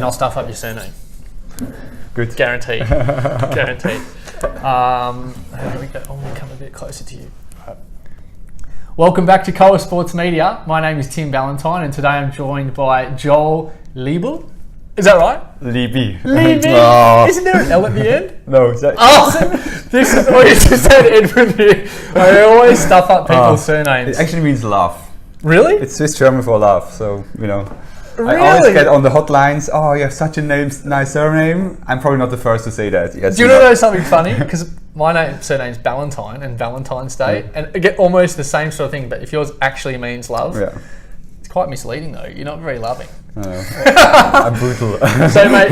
And I'll stuff up your surname. Good. Guaranteed. Guaranteed. How do we go? I want to come a bit closer to you. Welcome back to Koa Sports Media. My name is Tim Ballintine, and today I'm joined by Joel Liebi. Is that right? Liebi. Liebi. Oh. Isn't there an L at the end? No. Is that This is always just said Edward here. I always stuff up people's surnames. It actually means laugh. Really? It's Swiss German for laugh. So Really? I always get on the hotlines. Oh, you have such a nice surname. I'm probably not the first to say that. Yes, Do you know something funny? Because my surname's Ballintine and Valentine's Day, and I get almost the same sort of thing. But if yours actually means love, it's quite misleading though. You're not very loving. I'm brutal. So, mate,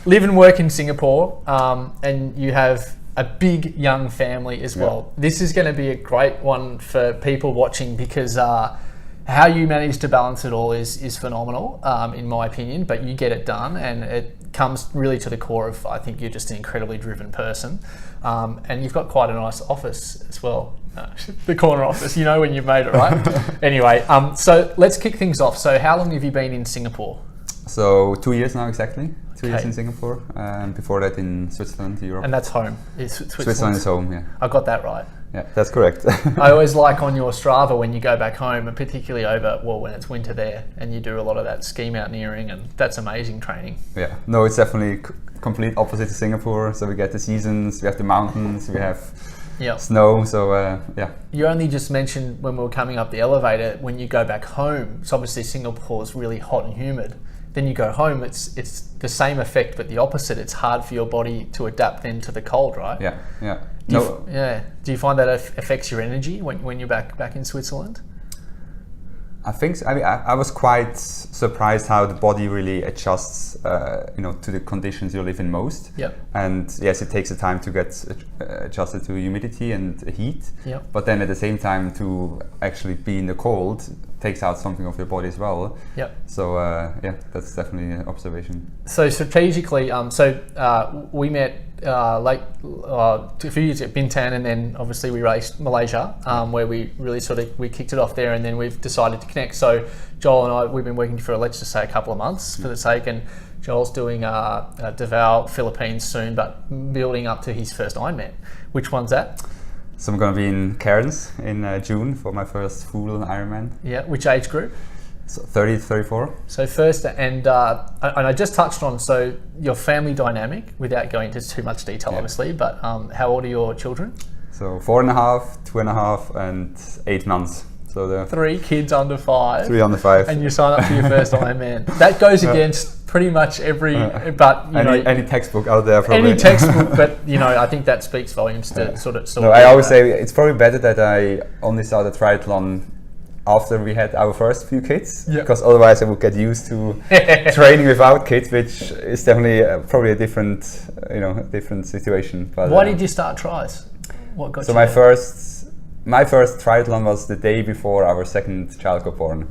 live and work in Singapore, and you have a big young family as well. This is going to be a great one for people watching because how you manage to balance it all is phenomenal, in my opinion, but you get it done, and it comes really to the core of, I think you're just an incredibly driven person, and you've got quite a nice office as well. The corner office, you know when you've made it, right? Anyway, so let's kick things off. So how long have you been in Singapore? So 2 years now, exactly. 2 years in Singapore, and before that in Switzerland, Europe. And that's home. Switzerland is home, yeah. I got that right. Yeah, that's correct. I always like on your Strava when you go back home, and particularly when it's winter there, and you do a lot of that ski mountaineering, and that's amazing training. Yeah, no, it's definitely complete opposite to Singapore. So we get the seasons, we have the mountains, we have snow. So yeah. You only just mentioned when we were coming up the elevator, when you go back home, so obviously Singapore is really hot and humid. Then you go home, it's the same effect, but the opposite. It's hard for your body to adapt then to the cold, right? Yeah, yeah. Do you find that affects your energy when you're back in Switzerland? I think so. I mean, I was quite surprised how the body really adjusts, to the conditions you live in most. Yep. And yes, it takes a time to get adjusted to humidity and heat. Yep. But then at the same time, to actually be in the cold takes out something of your body as well. Yep. So that's definitely an observation. So strategically, we met a few years at Bintan, and then obviously we raced Malaysia, where we really we kicked it off there, and then we've decided to connect. So Joel and I, we've been working for, let's just say, a couple of months for the sake, and Joel's doing Davao, Philippines soon, but building up to his first Ironman. Which one's that? So I'm going to be in Cairns in June for my first full Ironman. Yeah, which age group? So 30 to 34. So first, and I just touched on, so your family dynamic, without going into too much detail, obviously, but how old are your children? So 4.5, 2.5, and 8 months. So the 3 kids under 5. 3 under 5. And you sign up for your first Ironman. That goes against pretty much every, but any textbook out there. Probably. Any textbook, but I think that speaks volumes to sort of. No, I always say it's probably better that I only started triathlon after we had our first few kids, because otherwise I would get used to training without kids, which is definitely probably a different situation. But why did you start tries? What got you? So my first triathlon was the day before our second child got born.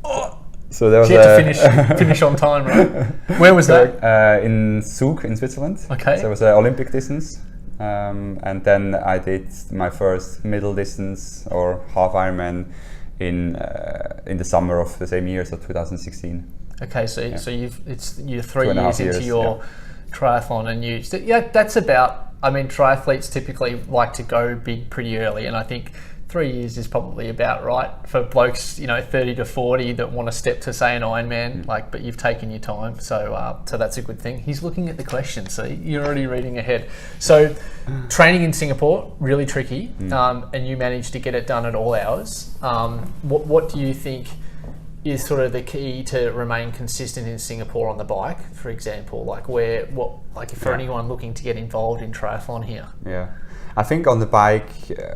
Oh. So there was you had to finish on time, right? Where was that? In Zug in Switzerland. Okay. So it was an Olympic distance. And then I did my first middle distance or half Ironman in the summer of the same year, so 2016. Okay, so you're 3 years into your triathlon, and that's about. I mean, triathletes typically like to go big pretty early, and I think 3 years is probably about right for blokes, 30 to 40 that want to step to, say, an Ironman. But you've taken your time, so that's a good thing. He's looking at the questions, so you're already reading ahead. So, training in Singapore, really tricky, and you managed to get it done at all hours. What do you think is sort of the key to remain consistent in Singapore on the bike, for example? For anyone looking to get involved in triathlon here? Yeah. I think on the bike,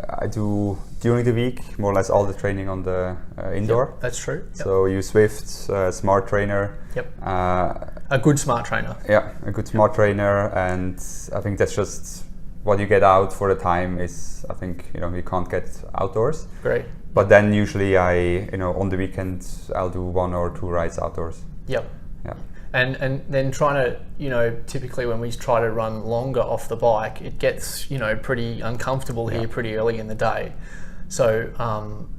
I do during the week more or less all the training on the indoor. Yep, that's true. Yep. So use Zwift, smart trainer. Yep. A good smart trainer. Yeah, a good smart trainer, and I think that's just what you get out for the time. Is I think you can't get outdoors. Great. But then usually on the weekend I'll do 1 or 2 rides outdoors. Yep. Yeah. And then trying to, typically when we try to run longer off the bike, it gets, pretty uncomfortable here pretty early in the day. So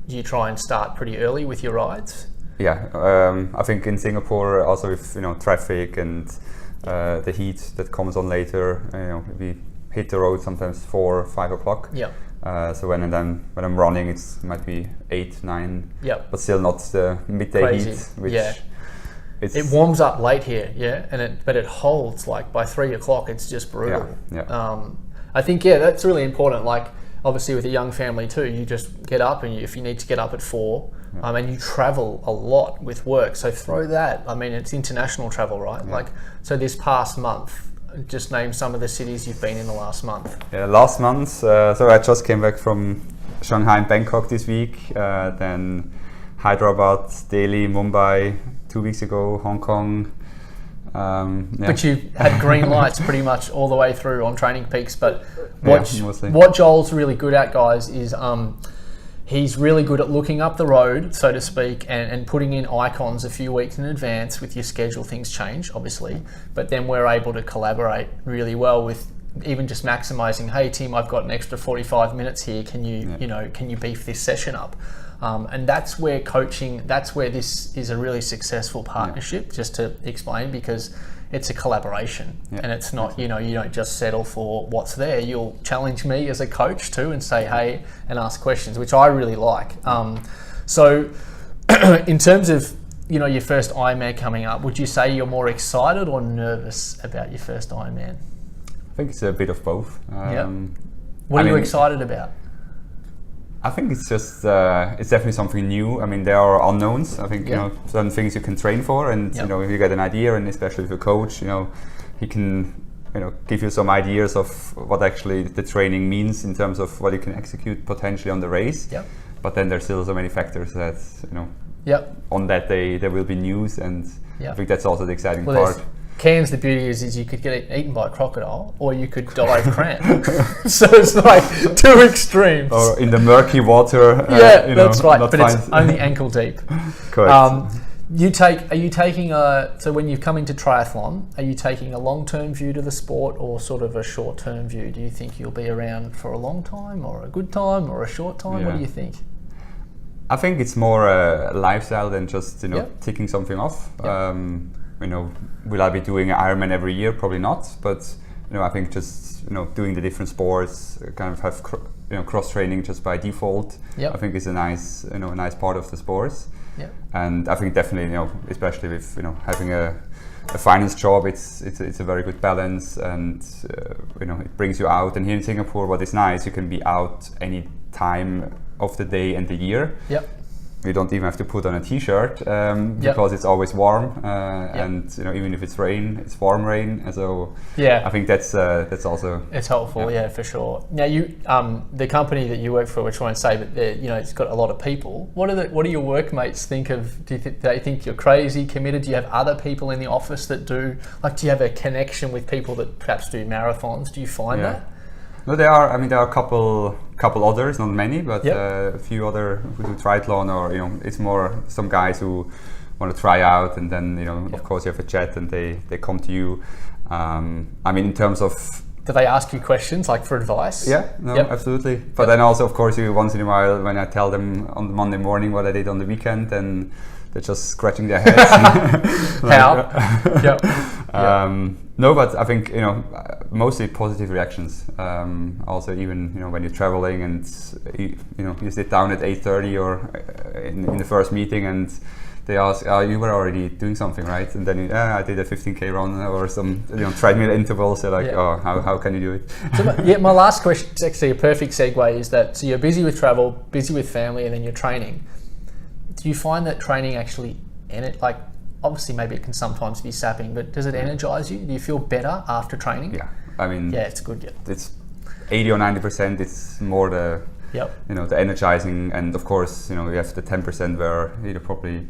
you try and start pretty early with your rides? Yeah, I think in Singapore also with traffic and the heat that comes on later, we hit the road sometimes 4 or 5 o'clock. Yeah. So when I'm running, it might be 8, 9. Yeah. But still not the midday heat, which it warms up late here, but it holds like by 3 o'clock. It's just brutal. Yeah. I think that's really important. Like obviously with a young family too, you just get up and if you need to get up at 4. And you travel a lot with work, so throw that. I mean, it's international travel, right? Yeah. Like, so this past month, just name some of the cities you've been in the last month. Yeah, last month, so I just came back from Shanghai and Bangkok this week, then Hyderabad, Delhi, Mumbai 2 weeks ago, Hong Kong. But you had green lights pretty much all the way through on Training Peaks. But what Joel's really good at, guys, is he's really good at looking up the road, so to speak, and putting in icons a few weeks in advance with your schedule. Things change, obviously, but then we're able to collaborate really well with even just maximizing, hey, Tim, I've got an extra 45 minutes here. Can you, can you beef this session up? And that's where this is a really successful partnership, just to explain, because it's a collaboration and it's not, you don't just settle for what's there. You'll challenge me as a coach too and say, hey, and ask questions, which I really like. So in terms of, your first Ironman coming up, would you say you're more excited or nervous about your first Ironman? I think it's a bit of both. What are you excited about? I think it's just it's definitely something new. I mean, there are unknowns. I think certain things you can train for, and if you get an idea, and especially with a coach, he can give you some ideas of what actually the training means in terms of what you can execute potentially on the race. Yep. But then there's still so many factors that on that day there will be news, and I think that's also the exciting part. Cairns, the beauty is you could get eaten by a crocodile, or you could die of cramp. So it's like two extremes. Or in the murky water. That's right. But it's only ankle deep. Correct. So when you come into triathlon, are you taking a long-term view to the sport or sort of a short-term view? Do you think you'll be around for a long time, or a good time, or a short time? What do you think? I think it's more a lifestyle than just ticking something off. Will I be doing an Ironman every year? Probably not. But I think just doing the different sports, kind of have cross training just by default. I think is a nice part of the sports. And I think definitely especially with having a finance job, it's a very good balance, and it brings you out. And here in Singapore, what is nice, you can be out any time of the day and the year. You don't even have to put on a t-shirt because it's always warm, and even if it's rain, it's warm rain. So I think that's also it's helpful. For sure. Now the company that you work for, which I won't say, but it's got a lot of people. What do your workmates think of? Do they think you're crazy, committed? Do you have other people in the office that do? Do you have a connection with people that perhaps do marathons? Do you find that? No, there are a couple others, not many, but a few other who do triathlon, or it's more some guys who want to try out, and then of course you have a chat and they come to you. I mean, in terms of, do they ask you questions like for advice? Absolutely. But then also, of course, you once in a while, when I tell them on Monday morning what I did on the weekend, then they're just scratching their heads. How? No, but I think mostly positive reactions. Also, even when you're traveling and you sit down at 8:30 or in the first meeting, and they ask, you were already doing something, right? And then I did a 15k run or some treadmill intervals. They're like, how can you do it? So my last question is actually a perfect segue. Is that, so you're busy with travel, busy with family, and then you're training. Do you find that training actually obviously maybe it can sometimes be sapping, but does it energize you? Do you feel better after training? Yeah, I mean, it's good. It's 80 or 90%. It's more the the energizing, and of course you have the 10% where you probably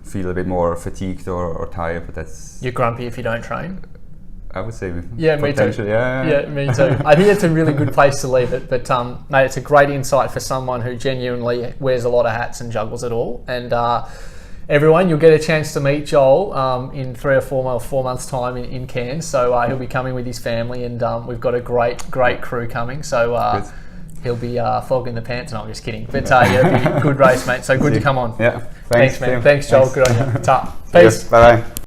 feel a bit more fatigued or tired. But that's, you're grumpy if you don't train. I would say, me too. Yeah, me too. I think it's a really good place to leave it. But mate, it's a great insight for someone who genuinely wears a lot of hats and juggles it all. And everyone, you'll get a chance to meet Joel in 3 or 4 months' time in Cairns. So he'll be coming with his family, and we've got a great crew coming. So he'll be fogging the pants. No, I'm just kidding. But yeah, it'll be a good race, mate. So good to come on. Yeah, thanks man. Thanks, Joel. Good on you. Ta. Peace. Bye bye.